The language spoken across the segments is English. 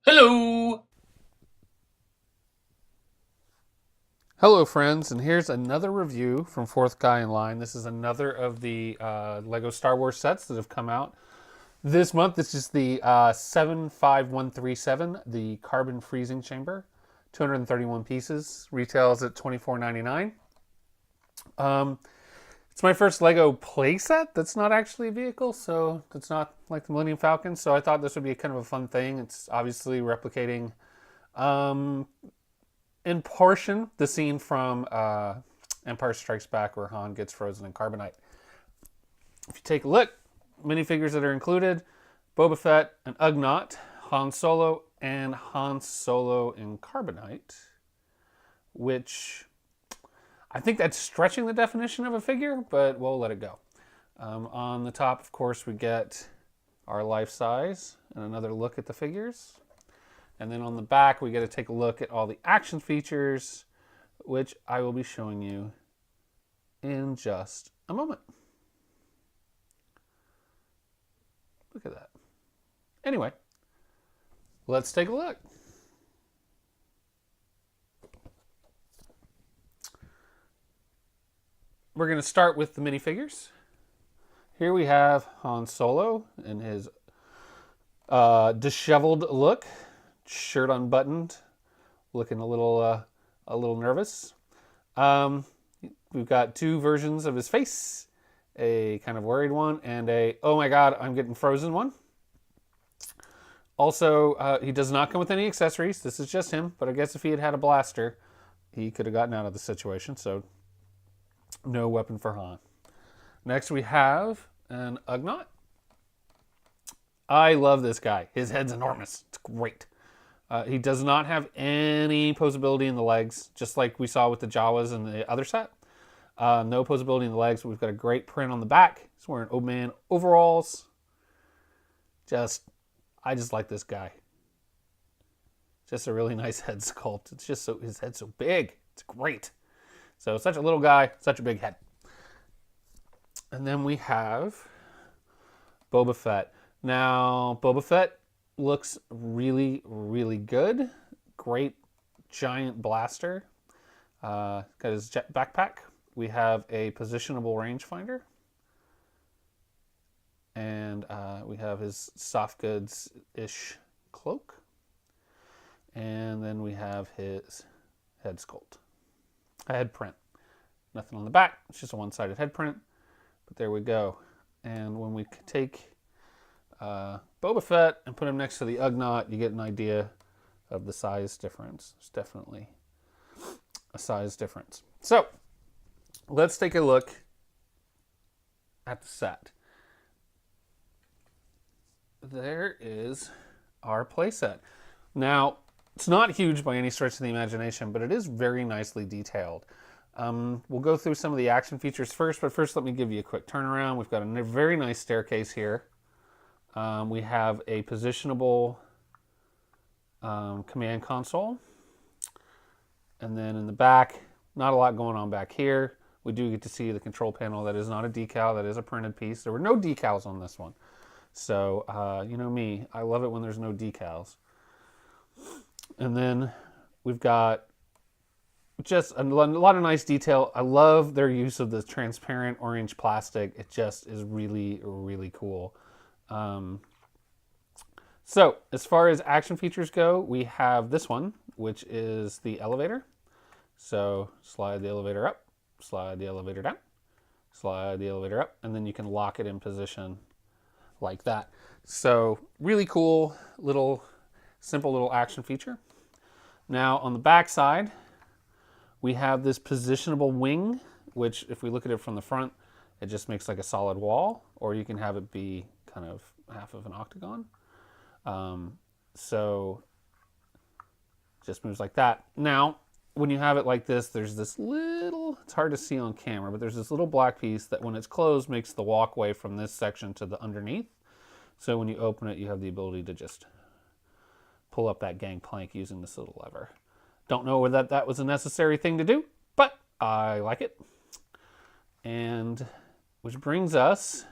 Hello! Hello, friends, and here's another review from Fourth Guy in Line. This is another of the Lego Star Wars sets that have come out this month. This is the 75137, the Carbon Freezing Chamber. 231 pieces, retails at $24.99. It's my first Lego playset that's not actually a vehicle, so it's not like the Millennium Falcon, so I thought this would be kind of a fun thing. It's obviously replicating in portion the scene from Empire Strikes Back where Han gets frozen in carbonite. If you take a look, minifigures that are included: Boba Fett and Ugnaught, Han Solo, and Han Solo in carbonite, which I think that's stretching the definition of a figure, but we'll let it go. On the top, of course, we get our life size and another look at the figures. And then on the back, we get to take a look at all the action features, which I will be showing you in just a moment. Look at that. Anyway, let's take a look. We're going to start with the minifigures. Here we have Han Solo in his disheveled look, shirt unbuttoned, looking a little nervous. We've got two versions of his face, a kind of worried one and a "oh my god, I'm getting frozen" one. Also, he does not come with any accessories. This is just him, but I guess if he had had a blaster, he could have gotten out of the situation, so no weapon for Han. Next we have an Ugnaught. I love this guy. His head's enormous. It's great. He does not have any posability in the legs, just like we saw with the Jawas in the other set. No posability in the legs. We've got a great print on the back. He's wearing old man overalls. I just like this guy. Just a really nice head sculpt. It's just so, his head's so big. It's great. So such a little guy, such a big head. And then we have Boba Fett. Now, Boba Fett looks really, really good. Great giant blaster. Got his jet backpack. We have a positionable rangefinder. And we have his soft goods-ish cloak. And then we have his head sculpt. A head print. Nothing on the back. It's just a one-sided head print. But there we go. And when we take Boba Fett and put him next to the Ugnaught, you get an idea of the size difference. There's definitely a size difference. So let's take a look at the set. There is our playset. Now, it's not huge by any stretch of the imagination, but it is very nicely detailed. We'll go through some of the action features first, but first let me give you a quick turnaround. We've got a very nice staircase here. We have a positionable command console. And then in the back, not a lot going on back here. We do get to see the control panel. That is not a decal, that is a printed piece. There were no decals on this one. So, you know me, I love it when there's no decals. And then we've got just a lot of nice detail. I love their use of the transparent orange plastic. It just is really, really cool. So as far as action features go, we have this one, which is the elevator. So slide the elevator up, slide the elevator down, slide the elevator up, and then you can lock it in position like that. So really cool simple little action feature. Now on the back side, we have this positionable wing, which if we look at it from the front, it just makes like a solid wall, or you can have it be kind of half of an octagon. So just moves like that. Now, when you have it like this, there's this little, it's hard to see on camera, but there's this little black piece that when it's closed makes the walkway from this section to the underneath. So when you open it, you have the ability to just pull up that gangplank using this little lever. Don't know whether that was a necessary thing to do, but I like it. And which brings us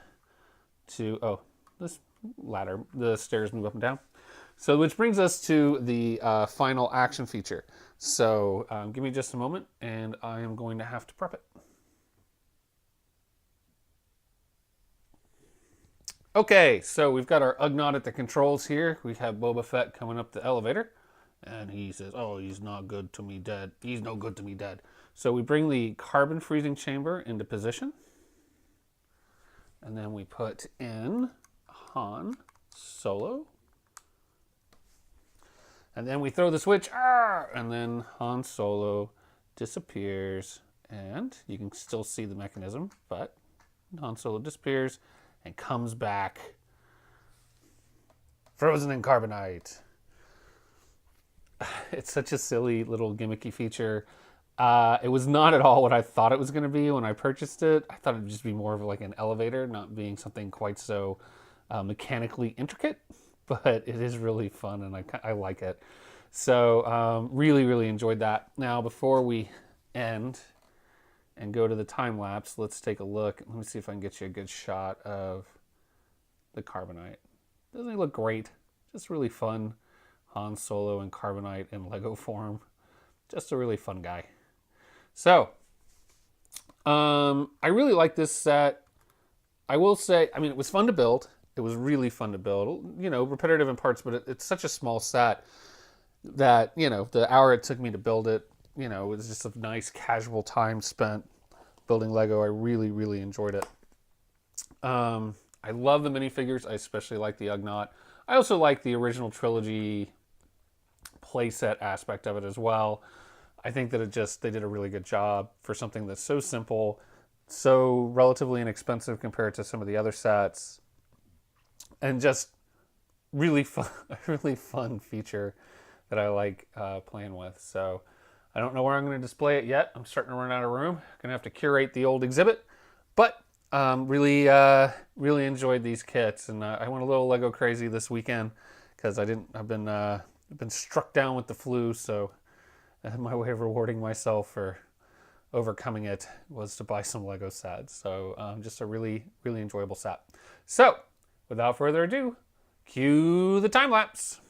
to, this ladder, the stairs move up and down. So which brings us to the final action feature. So give me just a moment and I am going to have to prep it. Okay, so we've got our Ugnaught at the controls here. We have Boba Fett coming up the elevator. And he says, oh, he's not good to me dead. He's no good to me dead. So we bring the carbon freezing chamber into position. And then we put in Han Solo. And then we throw the switch. And then Han Solo disappears. And you can still see the mechanism, but Han Solo disappears and comes back frozen in carbonite. It's such a silly little gimmicky feature. It was not at all what I thought it was going to be when I purchased it. I thought it would just be more of like an elevator, not being something quite so mechanically intricate. But it is really fun, and I like it. So really, really enjoyed that. Now, before we end and go to the time lapse, let's take a look. Let me see if I can get you a good shot of the carbonite. Doesn't it look great? Just really fun. Han Solo and carbonite in Lego form. Just a really fun guy. So, I really like this set. I will say, I mean, it was fun to build. It was really fun to build. You know, repetitive in parts, but it's such a small set that, you know, the hour it took me to build it, you know, it was just a nice casual time spent building Lego. I really, really enjoyed it. I love the minifigures. I especially like the Ugnaught. I also like the original trilogy playset aspect of it as well. I think that they did a really good job for something that's so simple, so relatively inexpensive compared to some of the other sets, and just really fun, a really fun feature that I like playing with. So I don't know where I'm going to display it yet. I'm starting to run out of room. Going to have to curate the old exhibit, but really enjoyed these kits, and I went a little Lego crazy this weekend because I've been struck down with the flu, so my way of rewarding myself for overcoming it was to buy some Lego sets. So just a really, really enjoyable set. So without further ado, cue the time lapse.